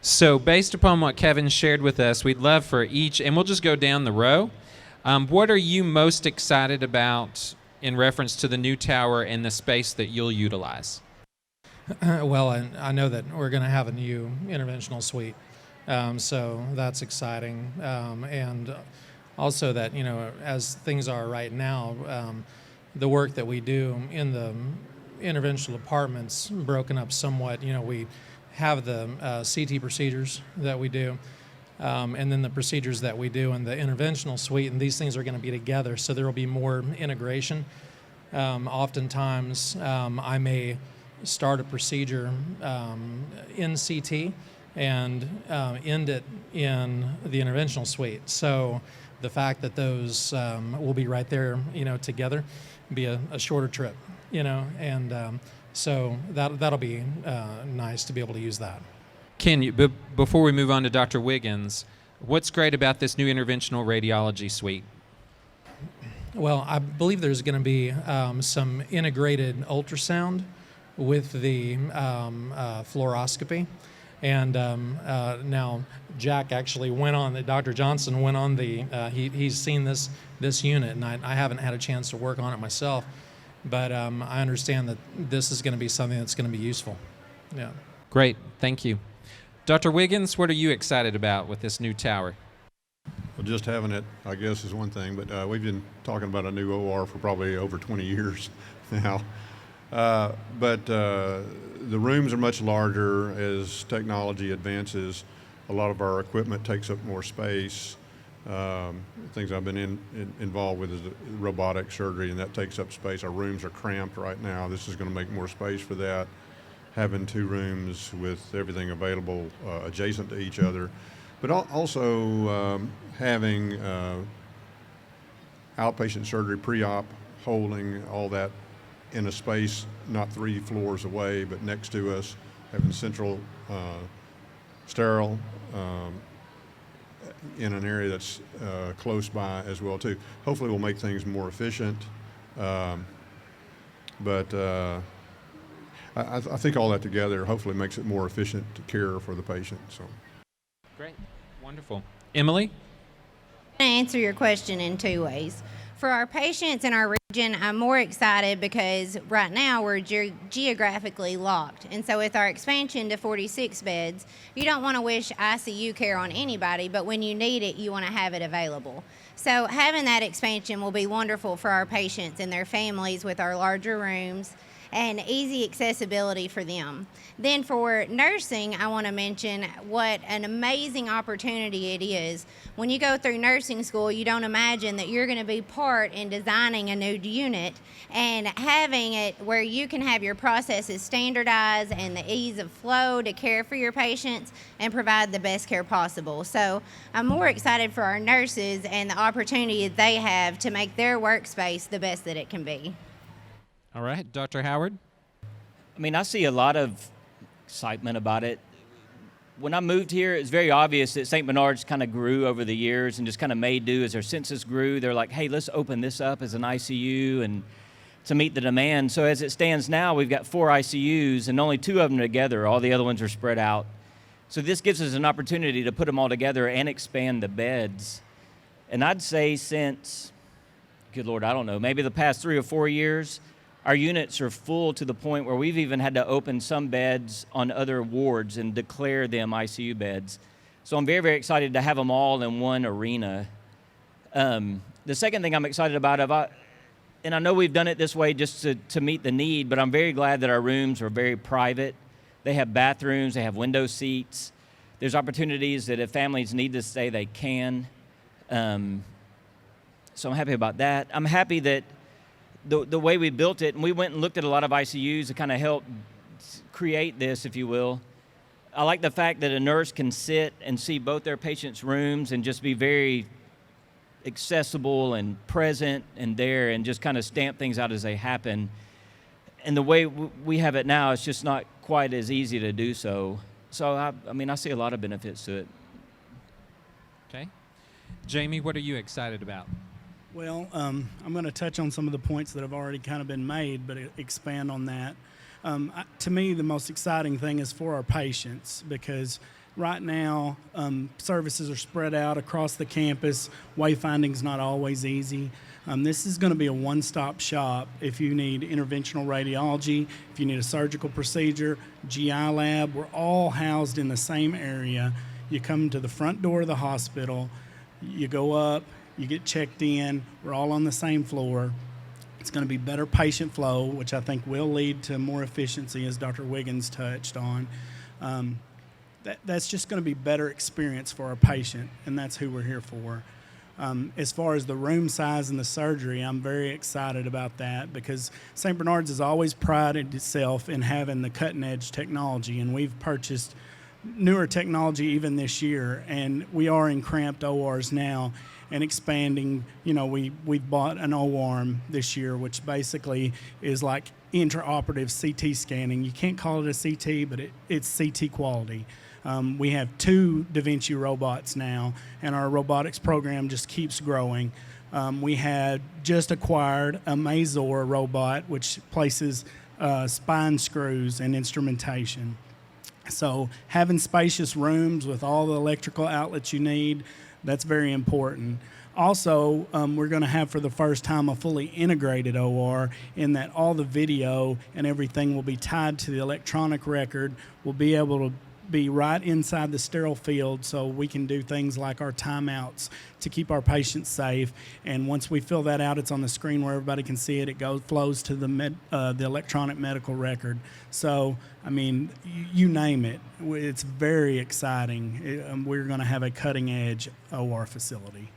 So based upon what Kevin shared with us, we'd love for each, and we'll just go down the row. What are you most excited about in reference to the new tower and the space that you'll utilize? Well, I know that we're going to have a new interventional suite, so that's exciting. And also that, as things are right now, the work that we do in the interventional department's broken up somewhat. We have the CT procedures that we do, and then the procedures that we do in the interventional suite, and these things are going to be together, so there will be more integration. Oftentimes, I may start a procedure in CT and end it in the interventional suite. So the fact that those will be right there, together, be a shorter trip, and so that'll be nice to be able to use that. Ken, before we move on to Dr. Wiggins, what's great about this new interventional radiology suite? Well, I believe there's going to be some integrated ultrasound with the fluoroscopy. And now Jack actually Dr. Johnson went on he's seen this unit, and I haven't had a chance to work on it myself, but I understand that this is going to be something that's going to be useful. Yeah. Great, thank you. Dr. Wiggins, what are you excited about with this new tower? Well, just having it, I guess, is one thing, but we've been talking about a new OR for probably over 20 years now. But the rooms are much larger as technology advances. A lot of our equipment takes up more space. Things I've been involved with is robotic surgery, and that takes up space. Our rooms are cramped right now. This is going to make more space for that. Having 2 rooms with everything available adjacent to each other, but also having outpatient surgery, pre-op, holding, all that in a space not 3 floors away, but next to us, having central sterile in an area that's close by as well too. Hopefully we'll make things more efficient, but I think all that together hopefully makes it more efficient to care for the patient. So. Great, wonderful. Emily? I'm going to answer your question in 2 ways. For our patients in our region, I'm more excited because right now we're geographically locked. And so with our expansion to 46 beds, you don't want to wish ICU care on anybody, but when you need it, you want to have it available. So having that expansion will be wonderful for our patients and their families with our larger rooms and easy accessibility for them. Then for nursing, I want to mention what an amazing opportunity it is. When you go through nursing school, you don't imagine that you're going to be part in designing a new unit, and having it where you can have your processes standardized and the ease of flow to care for your patients and provide the best care possible. So I'm more excited for our nurses and the opportunity that they have to make their workspace the best that it can be. All right, Dr. Howard? I see a lot of excitement about it. When I moved here, it's very obvious that St. Bernard's kind of grew over the years and just kind of made do as their census grew. They're like, hey, let's open this up as an ICU and to meet the demand. So as it stands now, we've got 4 ICUs and only 2 of them together. All the other ones are spread out. So this gives us an opportunity to put them all together and expand the beds. And I'd say since, good Lord, I don't know, maybe the past 3 or 4 years, our units are full to the point where we've even had to open some beds on other wards and declare them ICU beds. So I'm very, very excited to have them all in one arena. The second thing I'm excited about, and I know we've done it this way just to meet the need, but I'm very glad that our rooms are very private. They have bathrooms, they have window seats. There's opportunities that if families need to stay, they can. So I'm happy about that. I'm happy that the way we built it, and we went and looked at a lot of ICUs to kind of help create this, if you will. I like the fact that a nurse can sit and see both their patients' rooms and just be very accessible and present and there and just kind of stamp things out as they happen. And the way we have it now, it's just not quite as easy to do so. So, I see a lot of benefits to it. Okay. Jamie, what are you excited about? Well, I'm going to touch on some of the points that have already kind of been made, but expand on that. To me, the most exciting thing is for our patients, because Right now, services are spread out across the campus. Wayfinding's not always easy. This is going to be a one-stop shop if you need interventional radiology, if you need a surgical procedure, GI lab. We're all housed in the same area. You come to the front door of the hospital, you go up, you get checked in. We're all on the same floor. It's going to be better patient flow, which I think will lead to more efficiency, as Dr. Wiggins touched on. That's just going to be better experience for our patient, and that's who we're here for. As far as the room size and the surgery, I'm very excited about that because St. Bernard's has always prided itself in having the cutting-edge technology, and we've purchased newer technology even this year, and we are in cramped ORs now and expanding. You know, we've bought an O-arm this year, which basically is like intraoperative CT scanning. You can't call it a CT, but it's CT quality. We have 2 Da Vinci robots now, and our robotics program just keeps growing. We had just acquired a Mazor robot, which places spine screws and instrumentation. So having spacious rooms with all the electrical outlets you need, that's very important. Also, we're going to have for the first time a fully integrated OR in that all the video and everything will be tied to the electronic record. We'll be able to be right inside the sterile field so we can do things like our timeouts to keep our patients safe. And once we fill that out, it's on the screen where everybody can see it. It flows to the electronic medical record. So, I mean, you name it. It's very exciting. We're going to have a cutting-edge OR facility.